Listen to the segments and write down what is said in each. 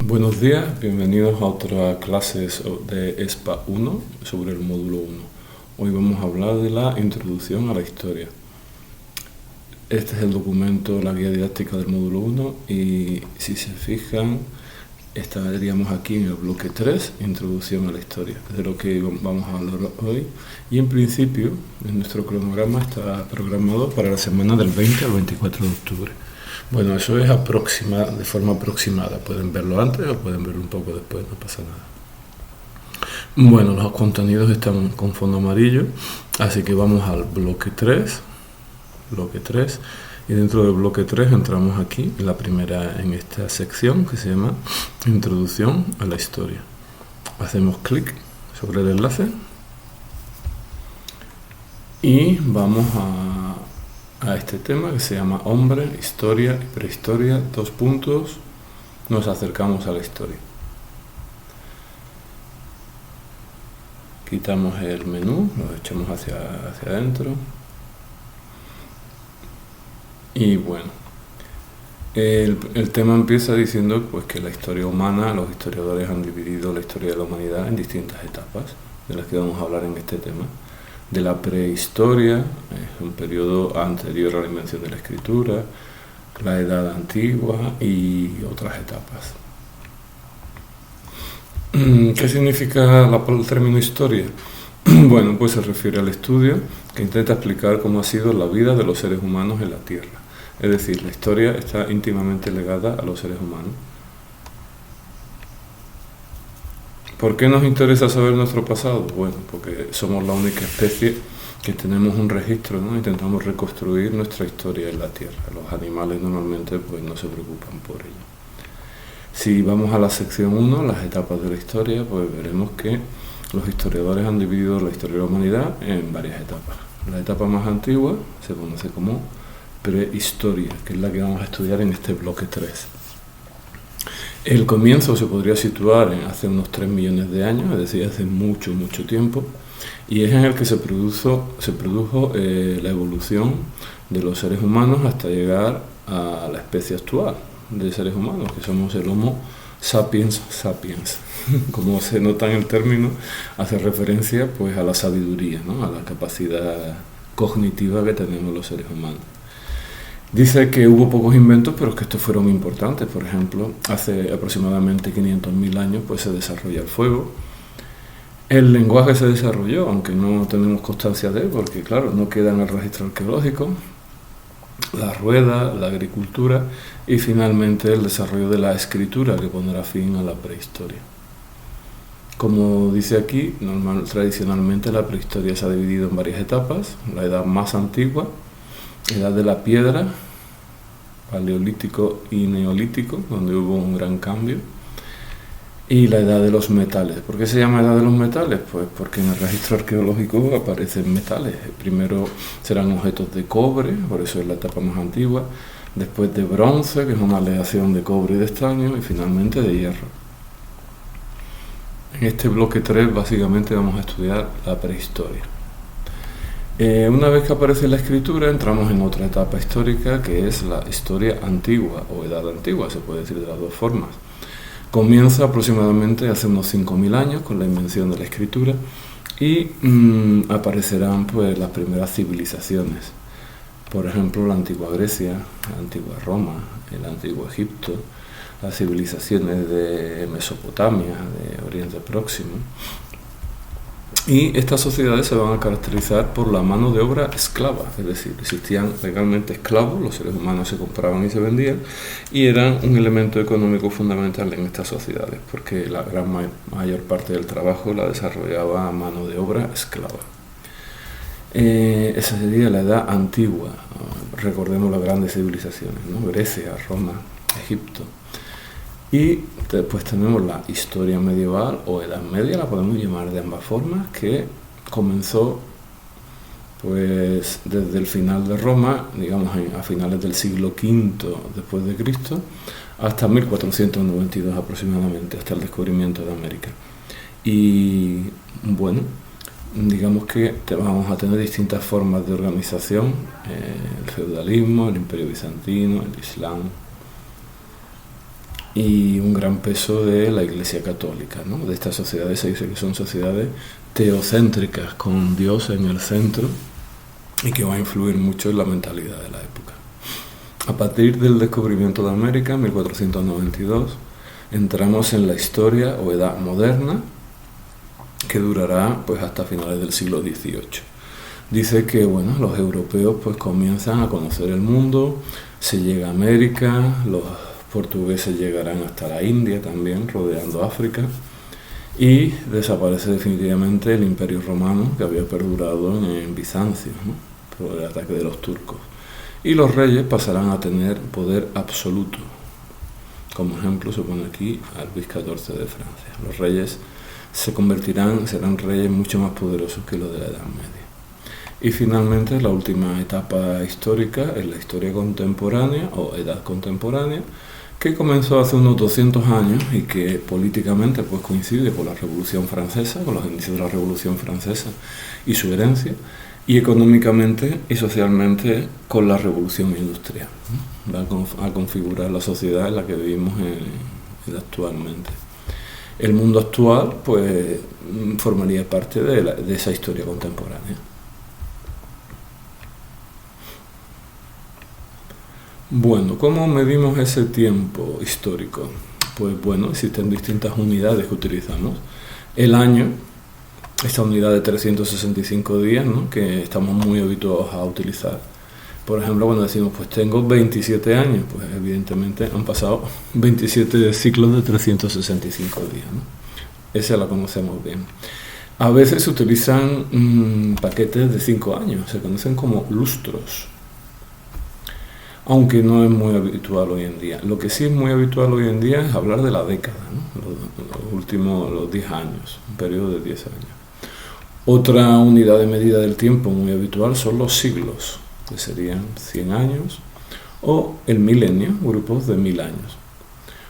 Buenos días, bienvenidos a otra clase de ESPA 1 sobre el módulo 1. Hoy vamos a hablar de la introducción a la historia. Este es el documento, la guía didáctica del módulo 1 y si se fijan estaríamos aquí en el bloque 3, introducción a la historia, de lo que vamos a hablar hoy. Y en principio, nuestro cronograma está programado para la semana del 20 al 24 de octubre. Bueno, eso es de forma aproximada. Pueden verlo antes o pueden verlo un poco después, no pasa nada. Bueno, los contenidos están con fondo amarillo, así que vamos al bloque 3. Y dentro del bloque 3 entramos aquí, en esta sección que se llama Introducción a la Historia. Hacemos clic sobre el enlace y vamos a este tema que se llama Hombre, Historia y Prehistoria, : nos acercamos a la historia. Quitamos el menú, lo echamos hacia adentro. Y bueno, el tema empieza diciendo pues, que la historia humana, los historiadores han dividido la historia de la humanidad en distintas etapas, de las que vamos a hablar en este tema. De la prehistoria, es un periodo anterior a la invención de la escritura, la edad antigua y otras etapas. ¿Qué significa el término historia? Bueno, pues se refiere al estudio que intenta explicar cómo ha sido la vida de los seres humanos en la Tierra. Es decir, la historia está íntimamente ligada a los seres humanos. ¿Por qué nos interesa saber nuestro pasado? Bueno, porque somos la única especie que tenemos un registro, ¿no? Intentamos reconstruir nuestra historia en la Tierra. Los animales normalmente pues, no se preocupan por ello. Si vamos a la sección 1, las etapas de la historia, pues veremos que los historiadores han dividido la historia de la humanidad en varias etapas. La etapa más antigua se conoce como prehistoria, que es la que vamos a estudiar en este bloque 3. El comienzo se podría situar hace unos 3 millones de años, es decir, hace mucho tiempo, y es en el que se produjo la evolución de los seres humanos hasta llegar a la especie actual de seres humanos, que somos el Homo sapiens sapiens. Como se nota en el término, hace referencia pues, a la sabiduría, ¿no? A la capacidad cognitiva que tenemos los seres humanos. Dice que hubo pocos inventos, pero que estos fueron importantes. Por ejemplo, hace aproximadamente 500.000 años pues, se desarrolla el fuego. El lenguaje se desarrolló, aunque no tenemos constancia de él, porque claro, no queda en el registro arqueológico. La rueda, la agricultura y finalmente el desarrollo de la escritura, que pondrá fin a la prehistoria. Como dice aquí, tradicionalmente la prehistoria se ha dividido en varias etapas. La edad más antigua, edad de la piedra, paleolítico y neolítico, donde hubo un gran cambio, y la edad de los metales. ¿Por qué se llama edad de los metales? Pues porque en el registro arqueológico aparecen metales. Primero serán objetos de cobre, por eso es la etapa más antigua, después de bronce, que es una aleación de cobre y de estaño, y finalmente de hierro. En este bloque 3 básicamente vamos a estudiar la prehistoria. Una vez que aparece la escritura, entramos en otra etapa histórica que es la historia antigua o edad antigua, se puede decir de las dos formas. Comienza aproximadamente hace unos 5.000 años con la invención de la escritura y aparecerán pues, las primeras civilizaciones. Por ejemplo, la antigua Grecia, la antigua Roma, el antiguo Egipto, las civilizaciones de Mesopotamia, de Oriente Próximo. Y estas sociedades se van a caracterizar por la mano de obra esclava, es decir, existían legalmente esclavos, los seres humanos se compraban y se vendían, y eran un elemento económico fundamental en estas sociedades, porque la gran mayor parte del trabajo la desarrollaba a mano de obra esclava. Esa sería la edad antigua, recordemos las grandes civilizaciones, ¿no? Grecia, Roma, Egipto. Y después tenemos la historia medieval o edad media, la podemos llamar de ambas formas, que comenzó pues desde el final de Roma, digamos a finales del siglo V después de Cristo, hasta 1492 aproximadamente, hasta el descubrimiento de América. Y bueno, digamos que vamos a tener distintas formas de organización, el feudalismo, el imperio bizantino, el islam. y un gran peso de la Iglesia Católica, ¿no? De estas sociedades se dice que son sociedades teocéntricas, con Dios en el centro, y que va a influir mucho en la mentalidad de la época. A partir del descubrimiento de América, en 1492, entramos en la historia o edad moderna, que durará pues hasta finales del siglo XVIII. Dice que bueno, los europeos pues comienzan a conocer el mundo, se llega a América, los portugueses llegarán hasta la India también, rodeando África, y desaparece definitivamente el Imperio Romano, que había perdurado en Bizancio, ¿no? Por el ataque de los turcos. Y los reyes pasarán a tener poder absoluto. Como ejemplo se pone aquí a Luis XIV de Francia. Los reyes serán reyes mucho más poderosos que los de la Edad Media. Y finalmente la última etapa histórica es la historia contemporánea o edad contemporánea, que comenzó hace unos 200 años y que políticamente pues coincide con la Revolución Francesa, con los inicios de la Revolución Francesa y su herencia, y económicamente y socialmente con la Revolución Industrial. Va a configurar la sociedad en la que vivimos actualmente. El mundo actual pues formaría parte de esa historia contemporánea. Bueno, ¿cómo medimos ese tiempo histórico? Pues bueno, existen distintas unidades que utilizamos. El año, esta unidad de 365 días, ¿no? Que estamos muy habituados a utilizar. Por ejemplo, cuando decimos, pues tengo 27 años, pues evidentemente han pasado 27 ciclos de 365 días, ¿no? Esa la conocemos bien. A veces se utilizan paquetes de 5 años, se conocen como lustros, aunque no es muy habitual hoy en día. Lo que sí es muy habitual hoy en día es hablar de la década, ¿no? Los 10 años, un periodo de 10 años. Otra unidad de medida del tiempo muy habitual son los siglos, que serían 100 años, o el milenio, grupos de 1000 años.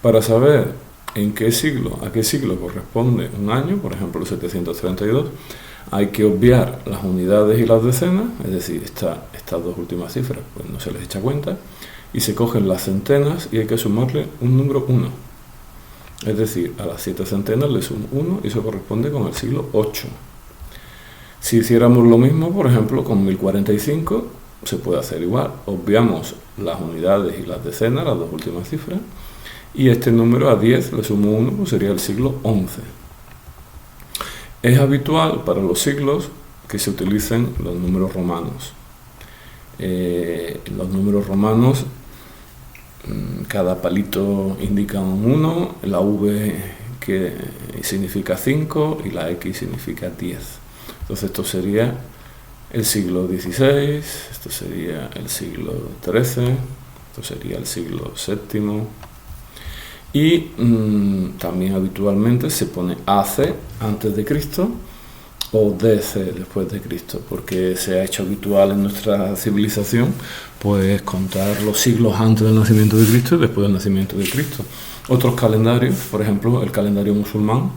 Para saber a qué siglo corresponde un año, por ejemplo el 732, hay que obviar las unidades y las decenas, es decir, estas dos últimas cifras pues no se les echa cuenta, y se cogen las centenas y hay que sumarle un número 1. Es decir, a las 7 centenas le sumo 1 y eso corresponde con el siglo 8. Si hiciéramos lo mismo, por ejemplo, con 1045, se puede hacer igual. Obviamos las unidades y las decenas, las dos últimas cifras, y este número a 10 le sumo 1, pues sería el siglo 11. Es habitual para los siglos que se utilicen los números romanos. Los números romanos, cada palito indica un 1, la V que significa 5 y la X significa 10. Entonces esto sería el siglo XVI, esto sería el siglo XIII, esto sería el siglo VII. Y también habitualmente se pone AC antes de Cristo o DC después de Cristo, porque se ha hecho habitual en nuestra civilización pues contar los siglos antes del nacimiento de Cristo y después del nacimiento de Cristo. Otros calendarios, por ejemplo el calendario musulmán,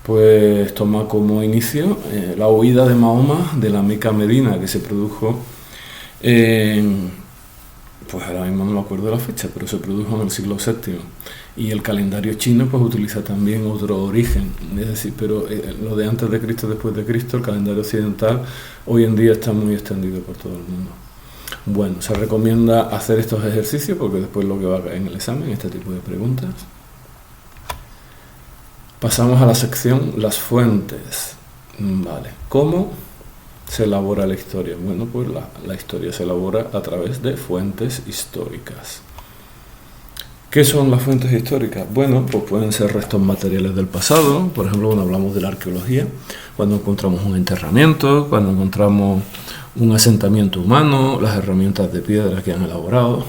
pues toma como inicio la huida de Mahoma de la Meca a Medina, que se produjo pues ahora mismo no me acuerdo de la fecha, pero se produjo en el siglo VII. Y el calendario chino pues utiliza también otro origen, es decir, pero lo de antes de Cristo, después de Cristo, el calendario occidental hoy en día está muy extendido por todo el mundo. Bueno, se recomienda hacer estos ejercicios porque después lo que va a caer en el examen, este tipo de preguntas. Pasamos a la sección las fuentes. Vale, ¿cómo se elabora la historia? Bueno, pues la historia se elabora a través de fuentes históricas. ¿Qué son las fuentes históricas? Bueno, pues pueden ser restos materiales del pasado, por ejemplo, cuando hablamos de la arqueología, cuando encontramos un enterramiento, cuando encontramos un asentamiento humano, las herramientas de piedra que han elaborado,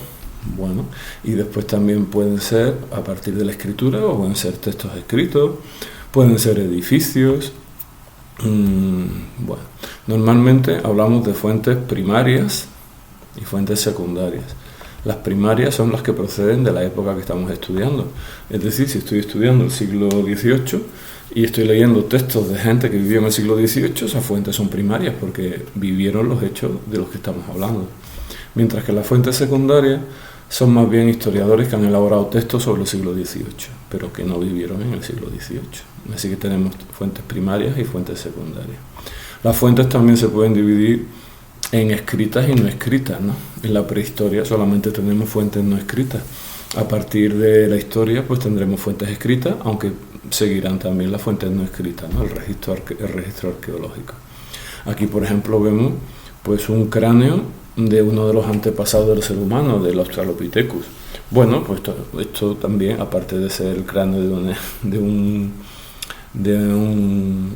bueno, y después también pueden ser a partir de la escritura, o pueden ser textos escritos, pueden ser edificios. Bueno, normalmente hablamos de fuentes primarias y fuentes secundarias. Las primarias son las que proceden de la época que estamos estudiando. Es decir, si estoy estudiando el siglo XVIII y estoy leyendo textos de gente que vivió en el siglo XVIII, esas fuentes son primarias porque vivieron los hechos de los que estamos hablando. Mientras que las fuentes secundarias son más bien historiadores que han elaborado textos sobre el siglo XVIII, pero que no vivieron en el siglo XVIII. Así que tenemos fuentes primarias y fuentes secundarias. Las fuentes también se pueden dividir en escritas y no escritas, ¿no? En la prehistoria solamente tenemos fuentes no escritas. A partir de la historia pues tendremos fuentes escritas, aunque seguirán también las fuentes no escritas, ¿no? El registro arqueológico. Aquí, por ejemplo, vemos pues un cráneo de uno de los antepasados del ser humano, del Australopithecus. Bueno, pues esto también, aparte de ser el cráneo de un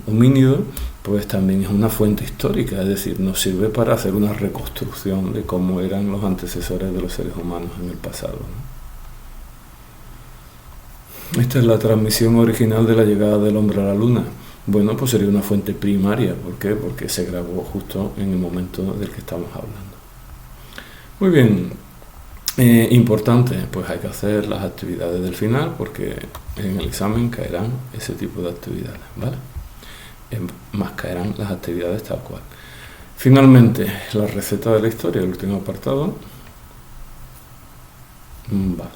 homínido, pues también es una fuente histórica, es decir, nos sirve para hacer una reconstrucción de cómo eran los antecesores de los seres humanos en el pasado, ¿no? Esta es la transmisión original de la llegada del hombre a la luna. Bueno, pues sería una fuente primaria. ¿Por qué? Porque se grabó justo en el momento del que estamos hablando. Muy bien, importante, pues hay que hacer las actividades del final, porque en el examen caerán ese tipo de actividades, ¿vale? Más caerán las actividades tal cual. Finalmente, la receta de la historia, el último apartado. Vale.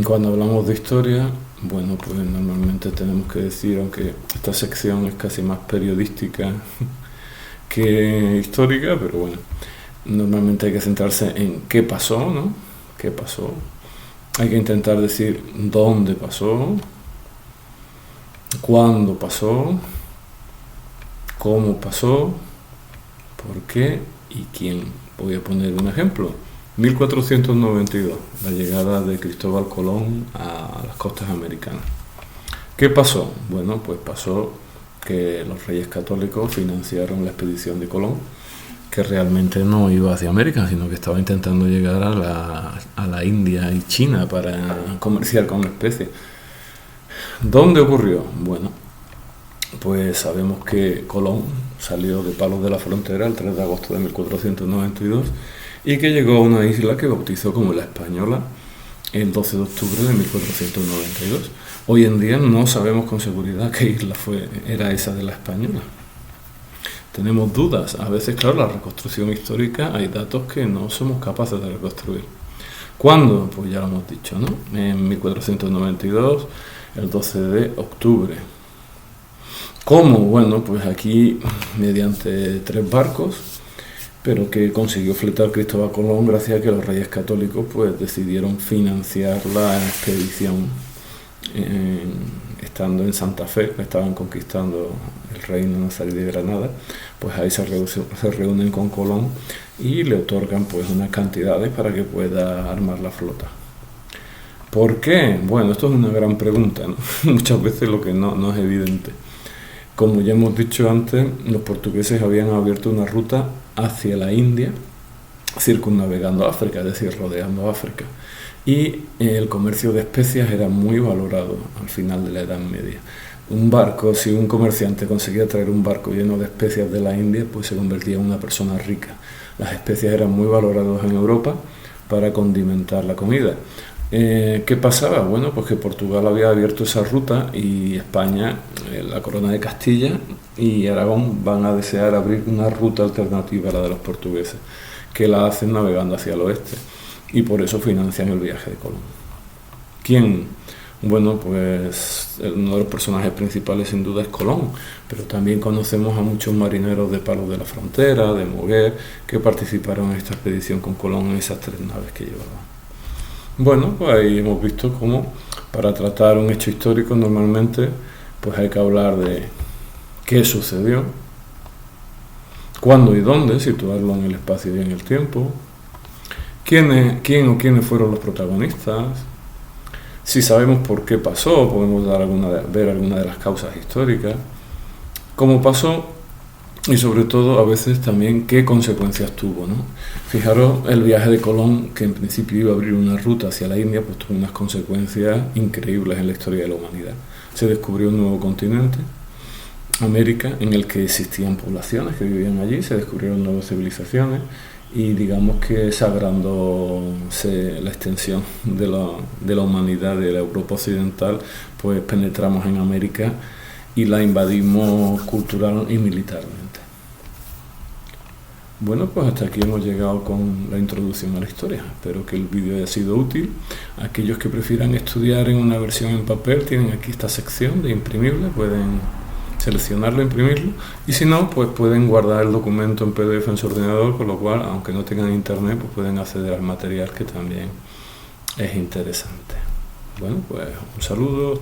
Cuando hablamos de historia, bueno, pues normalmente tenemos que decir, aunque esta sección es casi más periodística que histórica, pero bueno, normalmente hay que centrarse en qué pasó, ¿no? ¿Qué pasó? Hay que intentar decir dónde pasó, cuándo pasó, cómo pasó, por qué y quién. Voy a poner un ejemplo. 1492, la llegada de Cristóbal Colón a las costas americanas. ¿Qué pasó? Bueno, pues pasó que los reyes católicos financiaron la expedición de Colón, que realmente no iba hacia América, sino que estaba intentando llegar a la India y China para comerciar con la especie. ¿Dónde ocurrió? Bueno, pues sabemos que Colón salió de Palos de la Frontera el 3 de agosto de 1492 y que llegó a una isla que bautizó como La Española el 12 de octubre de 1492. Hoy en día no sabemos con seguridad qué isla era esa de La Española. Tenemos dudas. A veces, claro, la reconstrucción histórica hay datos que no somos capaces de reconstruir. ¿Cuándo? Pues ya lo hemos dicho, ¿no? En 1492, el 12 de octubre. ¿Cómo? Bueno, pues aquí mediante 3 barcos, pero que consiguió fletar Cristóbal Colón gracias a que los reyes católicos pues decidieron financiar la expedición estando en Santa Fe, estaban conquistando el reino nazarí de Granada. Pues ahí se reúnen con Colón y le otorgan pues unas cantidades para que pueda armar la flota. ¿Por qué? Bueno, esto es una gran pregunta, ¿no? Muchas veces lo que no es evidente. Como ya hemos dicho antes, los portugueses habían abierto una ruta hacia la India, circunnavegando África, es decir, rodeando África. Y el comercio de especias era muy valorado al final de la Edad Media. Un barco, si un comerciante conseguía traer un barco lleno de especias de la India, pues se convertía en una persona rica. Las especias eran muy valoradas en Europa para condimentar la comida. ¿Qué pasaba? Bueno, pues que Portugal había abierto esa ruta y España, la corona de Castilla y Aragón van a desear abrir una ruta alternativa a la de los portugueses, que la hacen navegando hacia el oeste, y por eso financian el viaje de Colón. ¿Quién? Bueno, pues uno de los personajes principales sin duda es Colón, pero también conocemos a muchos marineros de Palos de la Frontera, de Moguer, que participaron en esta expedición con Colón en esas 3 naves que llevaban. Bueno, pues ahí hemos visto cómo para tratar un hecho histórico normalmente pues hay que hablar de qué sucedió, cuándo y dónde, situarlo en el espacio y en el tiempo, quién o quiénes fueron los protagonistas, si sabemos por qué pasó, podemos ver alguna de las causas históricas, cómo pasó y sobre todo a veces también qué consecuencias tuvo, ¿no? Fijaros, el viaje de Colón, que en principio iba a abrir una ruta hacia la India, pues tuvo unas consecuencias increíbles en la historia de la humanidad. Se descubrió un nuevo continente, América, en el que existían poblaciones que vivían allí, se descubrieron nuevas civilizaciones y digamos que se agrandó la extensión de la humanidad, de la Europa occidental, pues penetramos en América y la invadimos cultural y militarmente. Bueno, pues hasta aquí hemos llegado con la introducción a la historia. Espero que el vídeo haya sido útil. Aquellos que prefieran estudiar en una versión en papel tienen aquí esta sección de imprimible, pueden seleccionarlo, imprimirlo, y si no, pues pueden guardar el documento en PDF en su ordenador, con lo cual, aunque no tengan internet, pues pueden acceder al material, que también es interesante. Bueno, pues un saludo.